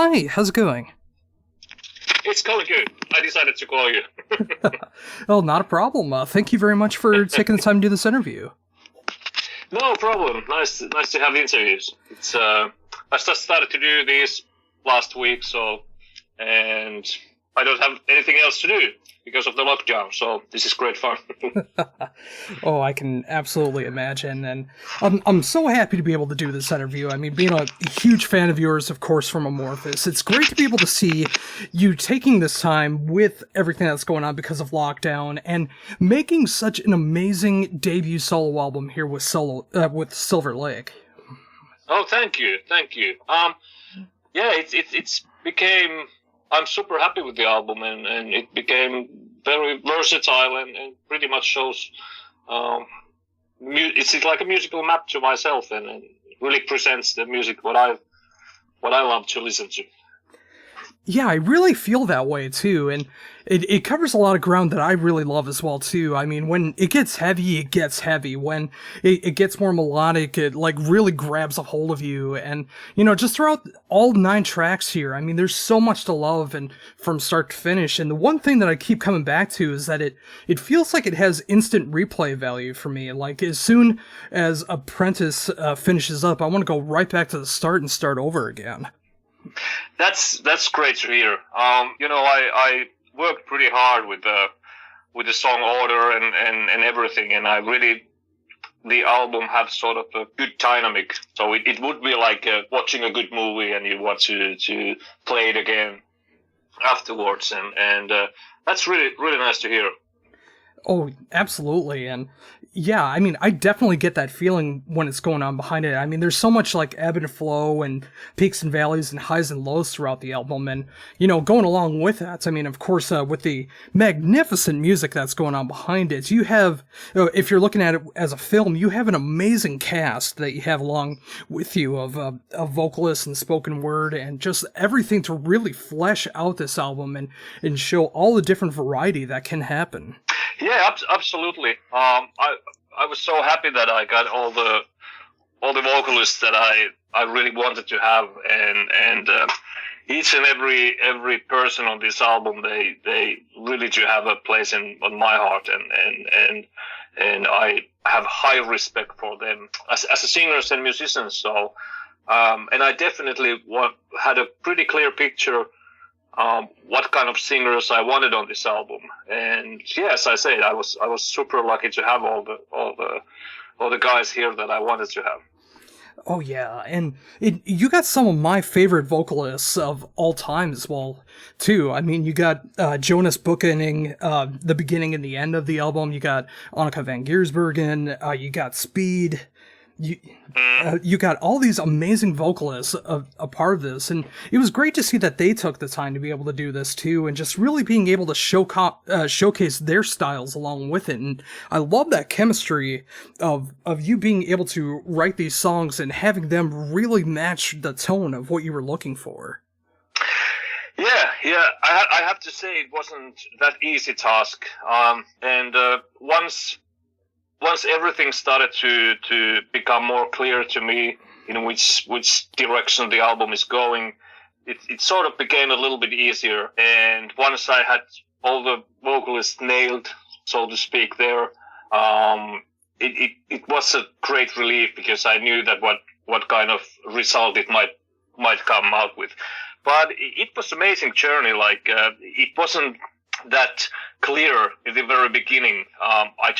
Hi, how's it going? It's going good. I decided to call you. Oh, not a problem. Thank you very much for taking the time to do this interview. No problem. Nice to have interviews. It's I just started to do these last week, and I don't have anything else to do because of the lockdown, so this is great fun. Oh, I can absolutely imagine, and I'm so happy to be able to do this interview. I mean, being a huge fan of yours, of course, from Amorphous, it's great to be able to see you taking this time with everything that's going on because of lockdown and making such an amazing debut solo album here with Silver Lake. Oh, thank you. Yeah, it's became. I'm super happy with the album, and it became very versatile and pretty much shows. It's like a musical map to myself, and really presents the music what I love to listen to. Yeah, I really feel that way too, and it covers a lot of ground that I really love as well too. I mean, when it gets heavy, it gets heavy. When it gets more melodic, it like really grabs a hold of you. And just throughout all 9 tracks here, I mean, there's so much to love, and from start to finish. And the one thing that I keep coming back to is that it feels like it has instant replay value for me. Like as soon as Apprentice finishes up, I want to go right back to the start and start over again. That's great to hear. I worked pretty hard with the song order and everything, and the album had sort of a good dynamic. So it would be like watching a good movie, and you want to play it again afterwards, and that's really really nice to hear. Oh, absolutely. And yeah, I mean, I definitely get that feeling when it's going on behind it. I mean, there's so much like ebb and flow and peaks and valleys and highs and lows throughout the album. And, going along with that, I mean, of course, with the magnificent music that's going on behind it, you have, if you're looking at it as a film, you have an amazing cast that you have along with you of vocalists and spoken word and just everything to really flesh out this album and show all the different variety that can happen. Yeah, absolutely. I was so happy that I got all the vocalists that I really wanted to have, and each and every person on this album, they really do have a place on my heart, and I have high respect for them as singers and musicians. So, and I definitely had a pretty clear picture. What kind of singers I wanted on this album, and yes, I said I was super lucky to have all the guys here that I wanted to have. Oh yeah, and you got some of my favorite vocalists of all time as well too. I mean, you got Jonas bookending the beginning and the end of the album. You got Annika van Giersbergen. You got Speed. You got all these amazing vocalists a part of this, and it was great to see that they took the time to be able to do this too, and just really being able to showcase their styles along with it. And I love that chemistry of you being able to write these songs and having them really match the tone of what you were looking for. Yeah. I have to say it wasn't that easy task, and once everything started to become more clear to me, which direction the album is going, it sort of became a little bit easier. And once I had all the vocalists nailed, so to speak, there, it was a great relief because I knew that what kind of result it might come out with. But it was an amazing journey. Like it wasn't that clear in the very beginning. I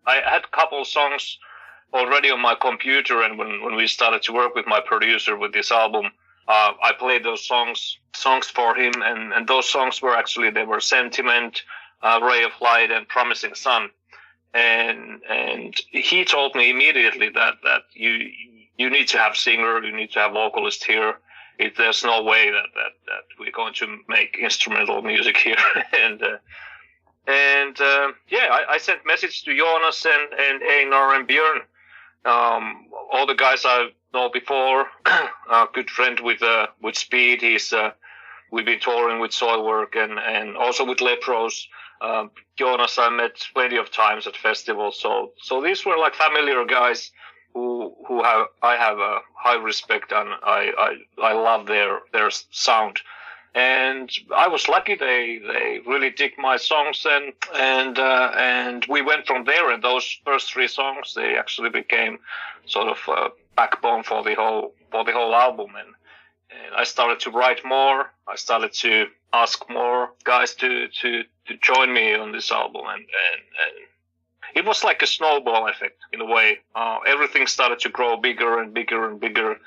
had a couple of songs already on my computer, and when we started to work with my producer with this album, I played those songs for him, and those songs were actually, they were Sentiment, Ray of Light, and Promising Sun, and he told me immediately that you need to have singer, you need to have vocalist here. There's no way that we're going to make instrumental music here. I sent message to Jonas and Einar and Björn, all the guys I know before. A good friend with Speed. We've been touring with Soilwork and also with Lepros. Jonas I met plenty of times at festivals. So these were like familiar guys who I have a high respect, and I love their sound. And I was lucky; they really dig my songs, and we went from there. And those first 3 songs, they actually became sort of a backbone for the whole album. And I started to write more. I started to ask more guys to join me on this album, and it was like a snowball effect in a way. Everything started to grow bigger and bigger and bigger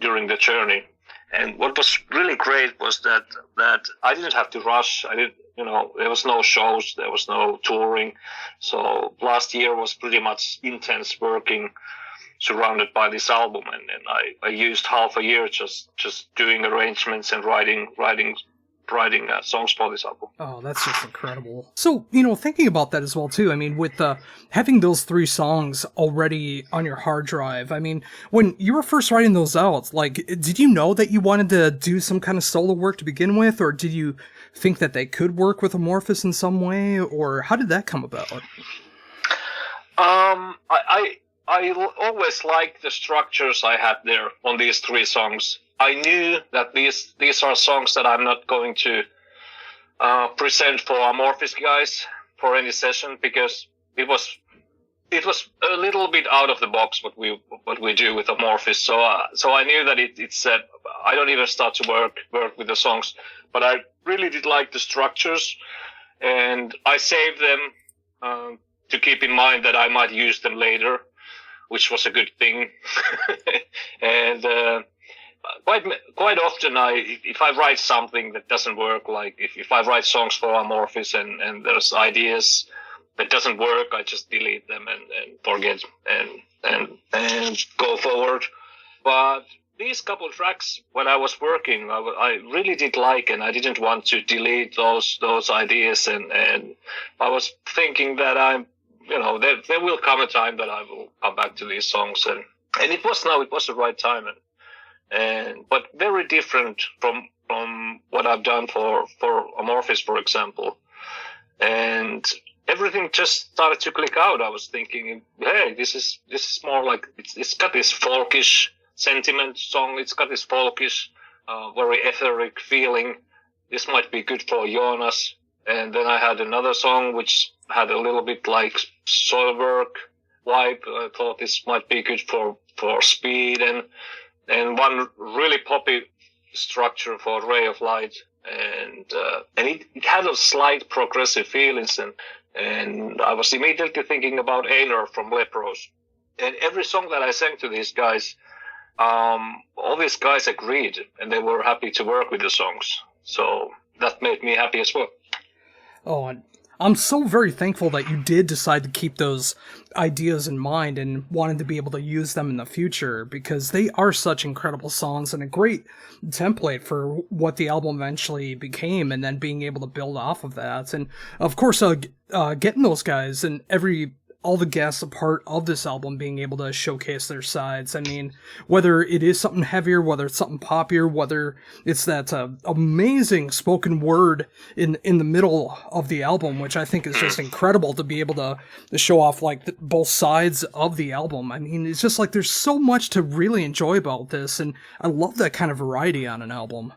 during the journey. And what was really great was that I didn't have to rush. There was no shows, there was no touring. So last year was pretty much intense working, surrounded by this album, and I used half a year just doing arrangements and writing songs for this album. Oh, that's just incredible. So, thinking about that as well, too, I mean, with having those 3 songs already on your hard drive, I mean, when you were first writing those out, like, did you know that you wanted to do some kind of solo work to begin with, or did you think that they could work with Amorphous in some way, or how did that come about? I always liked the structures I had there on these 3 songs. I knew that these are songs that I'm not going to present for Amorphous guys for any session, because it was a little bit out of the box what we do with Amorphous. So I knew that it's I don't even start to work with the songs, but I really did like the structures, and I saved them to keep in mind that I might use them later, which was a good thing. And quite often, if I write something that doesn't work, like if I write songs for Amorphous and there's ideas that doesn't work, I just delete them and forget and go forward. But these couple tracks, when I was working, I really did like, and I didn't want to delete those ideas, and I was thinking that there will come a time that I will come back to these songs, and it was the right time, but very different from what I've done for Amorphous, for example. And everything just started to click out. I was thinking, hey, this is more like it's got this folkish sentiment song. It's got this folkish, very etheric feeling. This might be good for Jonas. And then I had another song which had a little bit like Soilwork vibe. I thought this might be good for Speed, and one really poppy structure for Ray of Light, and it had a slight progressive feelings, and I was immediately thinking about Einar from Lepros. And every song that I sang to these guys, all these guys agreed, and they were happy to work with the songs. So that made me happy as well. Oh, and I'm so very thankful that you did decide to keep those ideas in mind and wanted to be able to use them in the future, because they are such incredible songs and a great template for what the album eventually became, and then being able to build off of that. And of course, getting those guys and all the guests a part of this album being able to showcase their sides. I mean, whether it is something heavier, whether it's something poppier, whether it's that amazing spoken word in the middle of the album, which I think is just incredible to be able to show off like both sides of the album. I mean, it's just like there's so much to really enjoy about this, and I love that kind of variety on an album.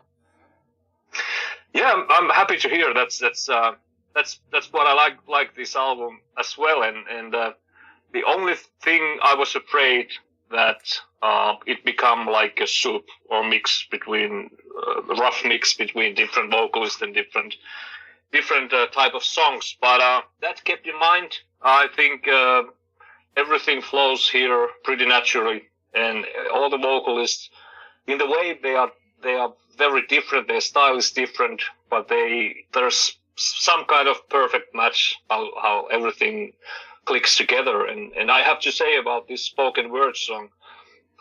Yeah, I'm happy to hear that's what I like this album as well, and the only thing I was afraid that it become like a soup or mix between rough mix between different vocalists and different type of songs, but that kept in mind. I think everything flows here pretty naturally, and all the vocalists, in the way they are very different. Their style is different, but there's some kind of perfect match how everything clicks together. And I have to say about this spoken word song,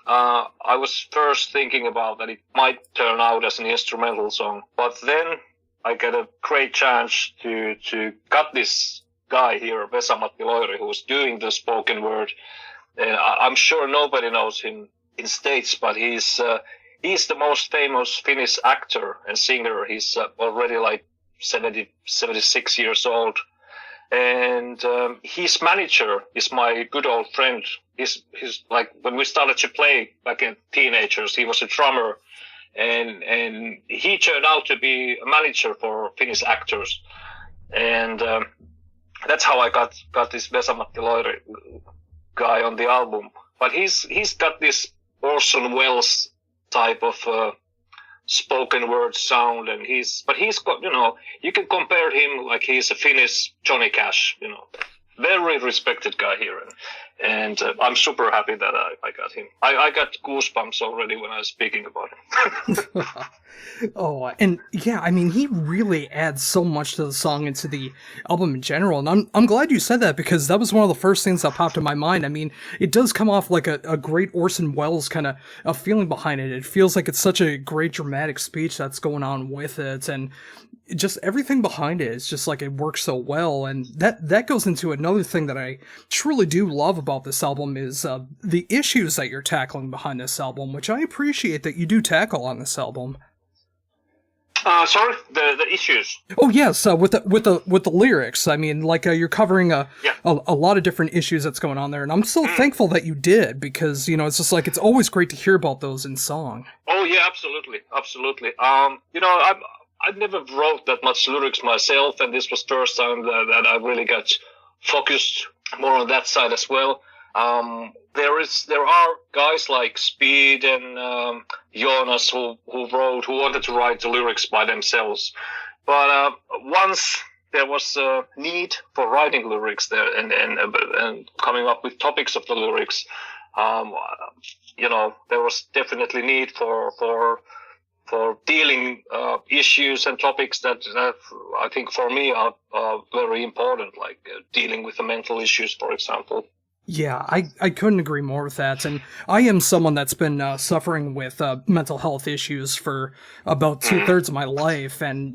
I was first thinking about that it might turn out as an instrumental song, but then I get a great chance to cut this guy here, Vesa-Matti Loiri, who's doing the spoken word. And I'm sure nobody knows him in States, but he's the most famous Finnish actor and singer. He's already like 76 years old, and his manager is my good old friend. He's like, when we started to play back in teenagers, he was a drummer, and he turned out to be a manager for Finnish actors, and that's how I got this Vesa-Matti Loiri guy on the album. But he's got this Orson Welles type of spoken word sound, and he's got, you can compare him like he's a Finnish Johnny Cash, very respected guy here, and I'm super happy that I got him. I got goosebumps already when I was speaking about him. Oh, and yeah, I mean, he really adds so much to the song and to the album in general, and I'm glad you said that, because that was one of the first things that popped in my mind. I mean, it does come off like a great Orson Welles kind of a feeling behind it. It feels like it's such a great dramatic speech that's going on with it, and just everything behind it is just like it works so well. And that goes into another thing that I truly do love about this album is the issues that you're tackling behind this album, which I appreciate that you do tackle on this album. Sorry, the issues. Oh yes, with the lyrics. I mean, like you're covering a lot of different issues that's going on there, and I'm so thankful that you did, because it's just like it's always great to hear about those in song. Oh yeah, absolutely. I never wrote that much lyrics myself, and this was the first time that I really got focused more on that side as well. There are guys like Speed and Jonas who wanted to write the lyrics by themselves, but once there was a need for writing lyrics there and coming up with topics of the lyrics, there was definitely need for dealing issues and topics that I think for me are very important, like dealing with the mental issues, for example. Yeah, I couldn't agree more with that. And I am someone that's been suffering with mental health issues for about 2/3 of my life. And,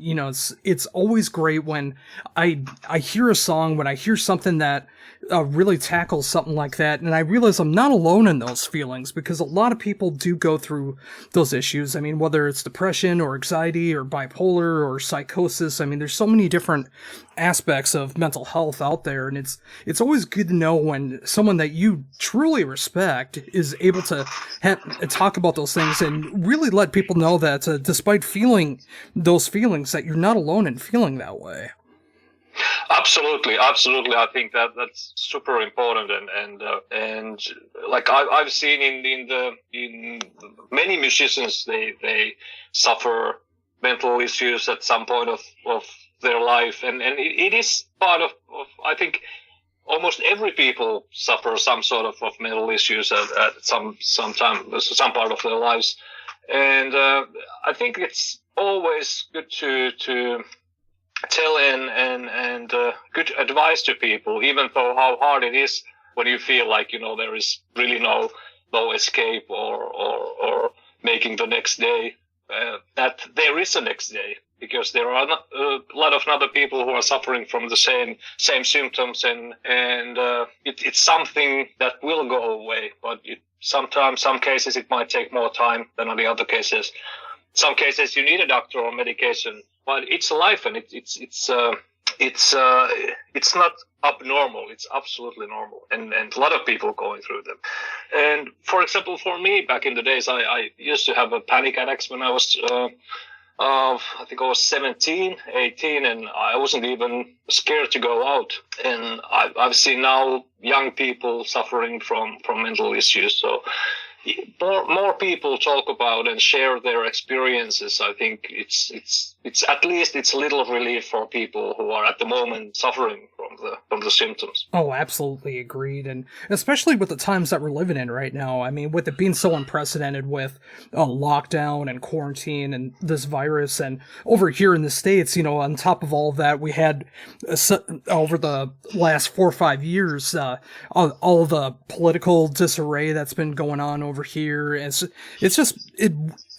it's always great when I hear a song, when I hear something that really tackles something like that, and I realize I'm not alone in those feelings, because a lot of people do go through those issues. I mean, whether it's depression or anxiety or bipolar or psychosis, I mean, there's so many different aspects of mental health out there, and it's always good to know when someone that you truly respect is able to talk about those things and really let people know that despite feeling those feelings, that you're not alone in feeling that way. Absolutely. I think that's super important, and like I've seen in many musicians, they suffer mental issues at some point of their life, and it is part of I think almost every people suffer some sort of mental issues at some part of their lives, and I think it's always good to tell and good advice to people, even though how hard it is when you feel like there is really no escape or making the next day, that there is a next day, because there are a lot of other people who are suffering from the same symptoms, and it's something that will go away, but sometimes some cases it might take more time than on the other cases. Some cases you need a doctor or medication, but it's life, and it's not abnormal. It's absolutely normal, and a lot of people going through them. And for example, for me, back in the days, I used to have a panic attacks when I was I think I was 17, 18, and I wasn't even scared to go out. And I've seen now young people suffering from mental issues. So more people talk about and share their experiences. I think it's at least it's a little relief for people who are at the moment suffering from the symptoms. Oh, absolutely agreed. And especially with the times that we're living in right now. I mean, with it being so unprecedented with lockdown and quarantine and this virus, and over here in the States, on top of all of that, we had over the last 4 or 5 years, all the political disarray that's been going on over here. It's just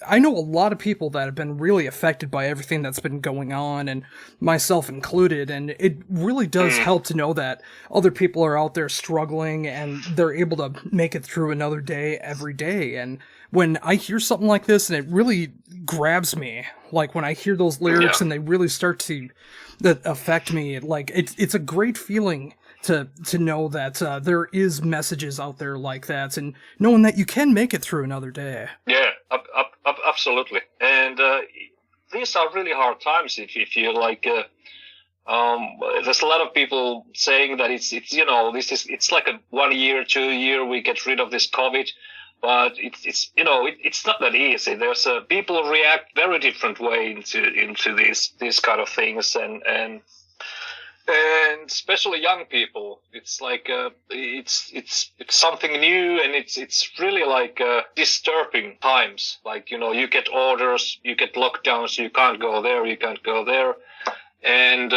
I know a lot of people that have been really affected by everything that's been going on, and myself included, and it really does help to know that other people are out there struggling and they're able to make it through another day every day. And when I hear something like this, and it really grabs me, like when I hear those lyrics and they really start to affect me, like it's a great feeling to know that there is messages out there like that, and knowing that you can make it through another day. Yeah, absolutely. And these are really hard times if you like. There's a lot of people saying that it's it's like a 1 year, 2 year we get rid of this COVID, but it's not that easy. There's people react very different way into these kind of things, and especially young people, it's like it's something new, and it's really like disturbing times. Like you get orders, you get lockdowns, you can't go there, and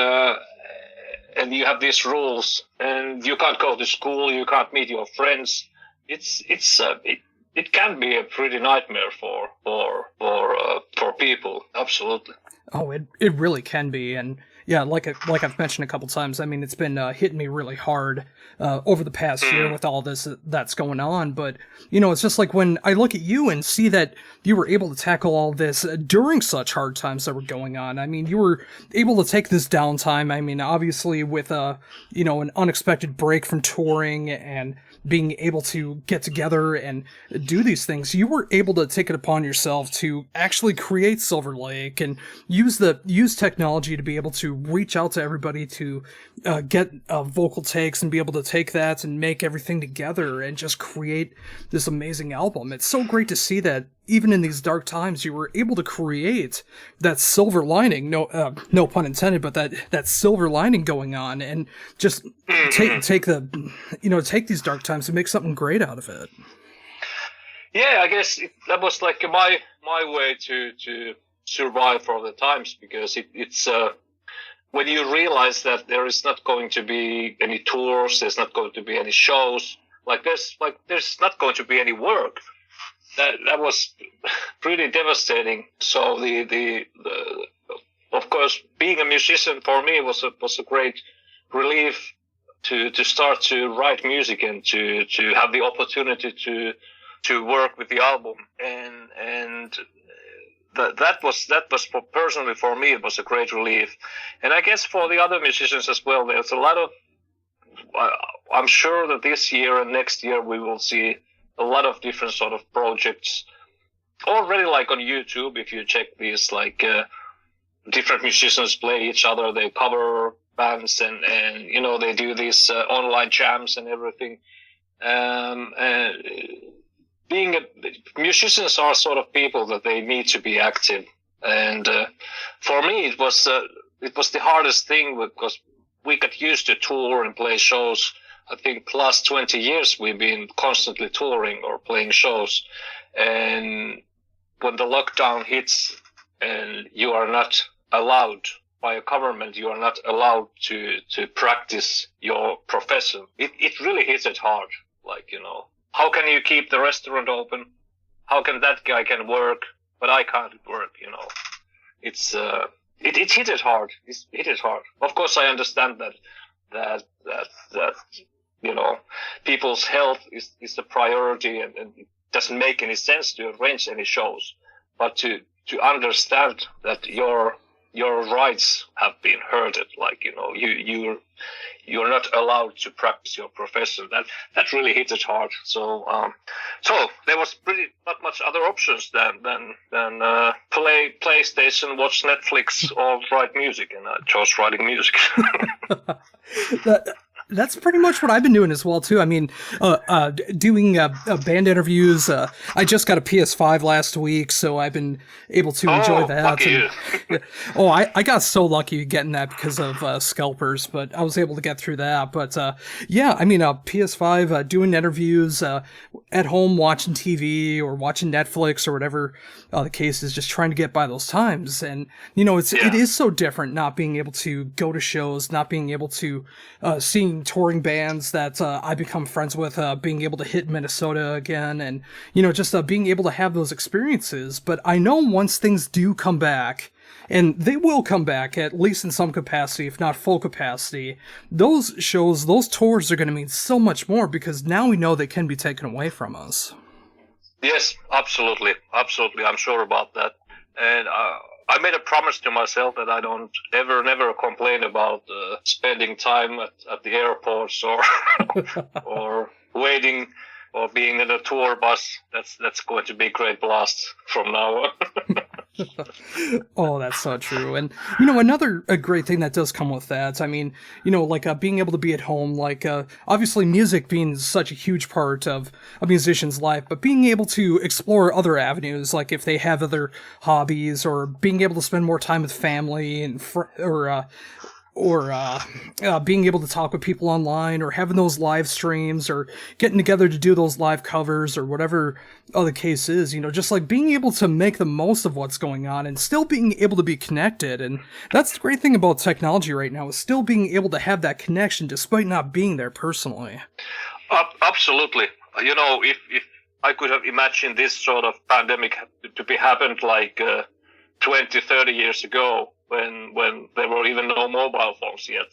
you have these rules, and you can't go to school, you can't meet your friends. It can be a pretty nightmare for people. Absolutely. Oh, it really can be, and yeah, like I've mentioned a couple times, I mean, it's been hitting me really hard over the past year with all this that's going on. But it's just like when I look at you and see that you were able to tackle all this during such hard times that were going on. I mean, you were able to take this downtime. I mean, obviously with an unexpected break from touring and being able to get together and do these things, you were able to take it upon yourself to actually create Silver Lake and use technology to be able to reach out to everybody to get vocal takes and be able to take that and make everything together and just create this amazing album. It's so great to see that even in these dark times, you were able to create that silver lining, no pun intended, but that silver lining going on, and just take these dark times and make something great out of it. Yeah, I guess that was like my way to survive for the times, because it's when you realize that there is not going to be any tours, there's not going to be any shows, there's not going to be any work. That was pretty devastating. So the of course, being a musician for me was a great relief to start to write music and to have the opportunity to work with the album, and that was personally for me, it was a great relief. And I guess for the other musicians as well, there's a lot of I'm sure that this year and next year we will see a lot of different sort of projects already, like on YouTube. If you check these, different musicians play each other, they cover bands, and they do these online jams and everything. Musicians are sort of people that they need to be active, and for me it was the hardest thing, because we got used to tour and play shows. I think last 20 years we've been constantly touring or playing shows, and when the lockdown hits and you are not allowed by a government, you are not allowed to practice your profession, it really hits it hard. How can you keep the restaurant open? How can that guy can work, but I can't work? It's it hit it hard. It hit it hard. Of course, I understand that people's health is the priority, and it doesn't make any sense to arrange any shows. But to understand that your rights have been hurted, you're not allowed to practice your profession. That really hit it hard. So there was not much other options than play PlayStation, watch Netflix, or write music, and I chose writing music. That's pretty much what I've been doing as well too. I mean, doing band interviews. I just got a PS5 last week, so I've been able to enjoy that. Lucky you. I got so lucky getting that because of Scalpers, but I was able to get through that. But yeah, I mean, PS5, doing interviews at home, watching TV or watching Netflix or whatever the case is, just trying to get by those times. And it is so different not being able to go to shows, not being able to seeing certain touring bands that I become friends with, being able to hit Minnesota again, and just being able to have those experiences. But I know once things do come back, and they will come back, at least in some capacity, if not full capacity, those shows, those tours are going to mean so much more, because now we know they can be taken away from us. Yes, absolutely. Absolutely. I'm sure about that. And I made a promise to myself that I don't never complain about spending time at the airports or or waiting or being in a tour bus. That's going to be a great blast from now on. Oh, that's so true. And, another great thing that does come with that, I mean, being able to be at home, obviously music being such a huge part of a musician's life, but being able to explore other avenues, like if they have other hobbies, or being able to spend more time with family and being able to talk with people online, or having those live streams, or getting together to do those live covers, or whatever the case is, just like being able to make the most of what's going on and still being able to be connected. And that's the great thing about technology right now, is still being able to have that connection despite not being there personally. Absolutely. If I could have imagined this sort of pandemic to be happened like 20, 30 years ago, when there were even no mobile phones yet,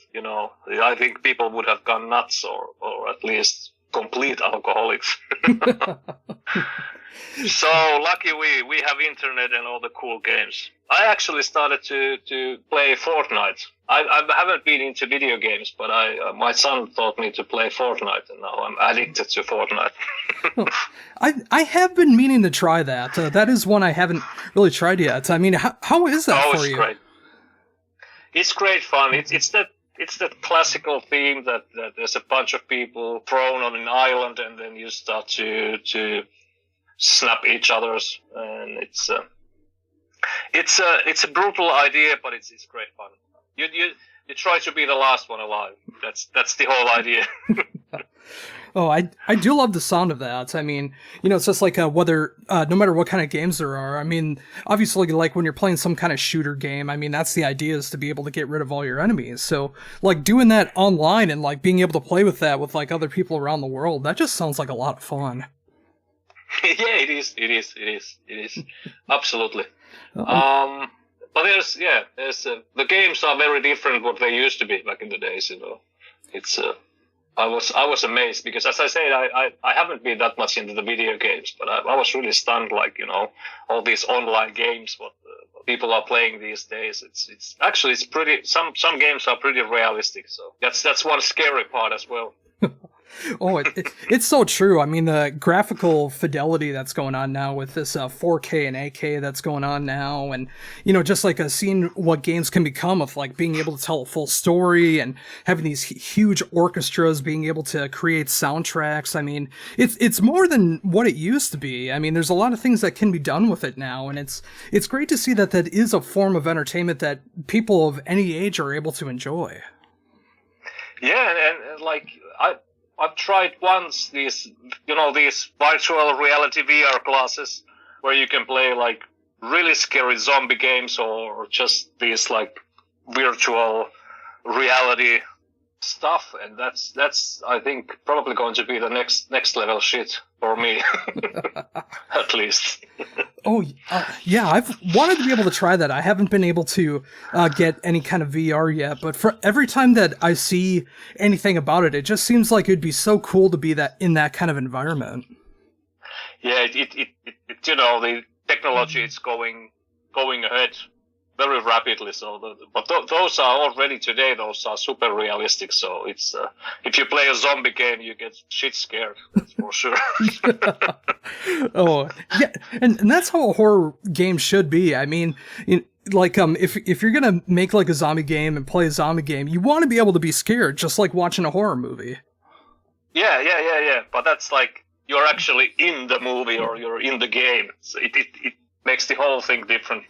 I think people would have gone nuts, or at least complete alcoholics. So lucky we have internet and all the cool games. I actually started to play Fortnite. I haven't been into video games, but my son taught me to play Fortnite, and now I'm addicted to Fortnite. I have been meaning to try that. That is one I haven't really tried yet. I mean, how is that for you? Great. It's great fun. It's that classical theme that there's a bunch of people thrown on an island, and then you start to snap each other's, and it's a brutal idea, but it's great fun. You try to be the last one alive. That's the whole idea. Oh, I do love the sound of that. I mean, it's just like whether, no matter what kind of games there are. I mean, obviously, like when you're playing some kind of shooter game, I mean, that's the idea, is to be able to get rid of all your enemies. So, like, doing that online and like being able to play with that with like other people around the world, that just sounds like a lot of fun. Yeah, it is. Absolutely. But there's the games are very different what they used to be back in the days. It's I was amazed, because, as I said, I haven't been that much into the video games, but I was really stunned, like, all these online games what people are playing these days. It's actually pretty. Some games are pretty realistic, so that's one scary part as well. Oh, it's so true. I mean, the graphical fidelity that's going on now with this 4K and 8K that's going on now, and just like seeing what games can become with like being able to tell a full story and having these huge orchestras, being able to create soundtracks. I mean, it's more than what it used to be. I mean, there's a lot of things that can be done with it now, and it's great to see that is a form of entertainment that people of any age are able to enjoy. Yeah, and like I've tried once these virtual reality VR glasses where you can play like really scary zombie games, or just these like virtual reality stuff, and that's I think probably going to be the next level shit for me, at least. Oh, yeah, I've wanted to be able to try that. I haven't been able to get any kind of VR yet, but for every time that I see anything about it, it just seems like it'd be so cool to be in that kind of environment. Yeah, the technology is going ahead very rapidly. So, those are already today. Those are super realistic. So it's if you play a zombie game, you get shit scared. That's for sure. Oh yeah, and that's how a horror game should be. I mean, if you're gonna make like a zombie game and play a zombie game, you want to be able to be scared, just like watching a horror movie. Yeah. But that's like you're actually in the movie or you're in the game. So it makes the whole thing different.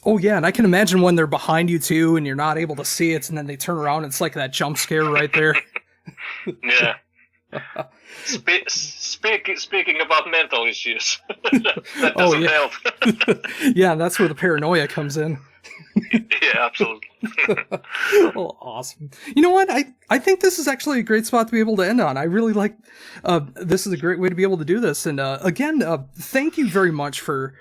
Oh yeah, and I can imagine when they're behind you too, and you're not able to see it, and then they turn around, and it's like that jump scare right there. Yeah. Speaking about mental issues, that doesn't help. Yeah, that's where the paranoia comes in. Yeah, absolutely. Oh, awesome. You know what? I think this is actually a great spot to be able to end on. I really like, this is a great way to be able to do this. And, again, thank you very much for,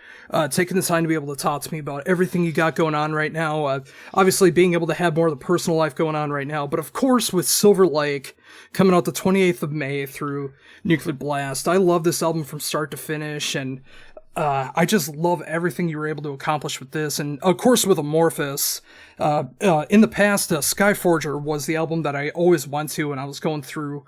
taking the time to be able to talk to me about everything you got going on right now. Obviously being able to have more of the personal life going on right now, but of course with Silver Lake coming out the 28th of May through Nuclear Blast. I love this album from start to finish, and I just love everything you were able to accomplish with this. And of course with Amorphous, in the past, Skyforger was the album that I always went to when I was going through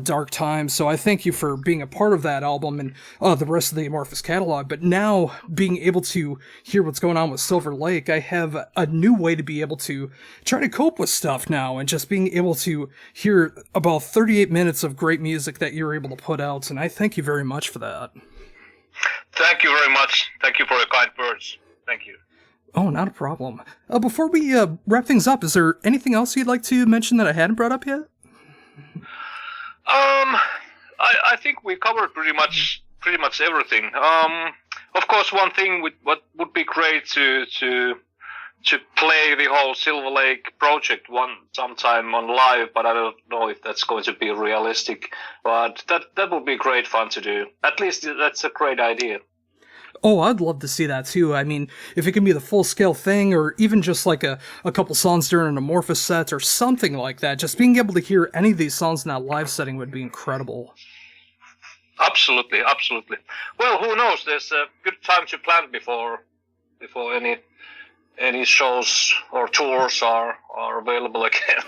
dark times. So I thank you for being a part of that album and the rest of the Amorphous catalog. But now being able to hear what's going on with Silver Lake, I have a new way to be able to try to cope with stuff now, and just being able to hear about 38 minutes of great music that you're able to put out. And I thank you very much for that. Thank you very much. Thank you for your kind words. Thank you. Oh, not a problem. Before we wrap things up, is there anything else you'd like to mention that I hadn't brought up yet? I think we covered pretty much everything. Of course, one thing what would be great to play the whole Silver Lake project sometime on live, but I don't know if that's going to be realistic. But that would be great fun to do. At least that's a great idea. Oh, I'd love to see that too. I mean, if it can be the full-scale thing, or even just like a couple songs during an Amorphous set or something like that, just being able to hear any of these songs in that live setting would be incredible. Absolutely, absolutely. Well, who knows? There's a good time to plan before any shows or tours are available again.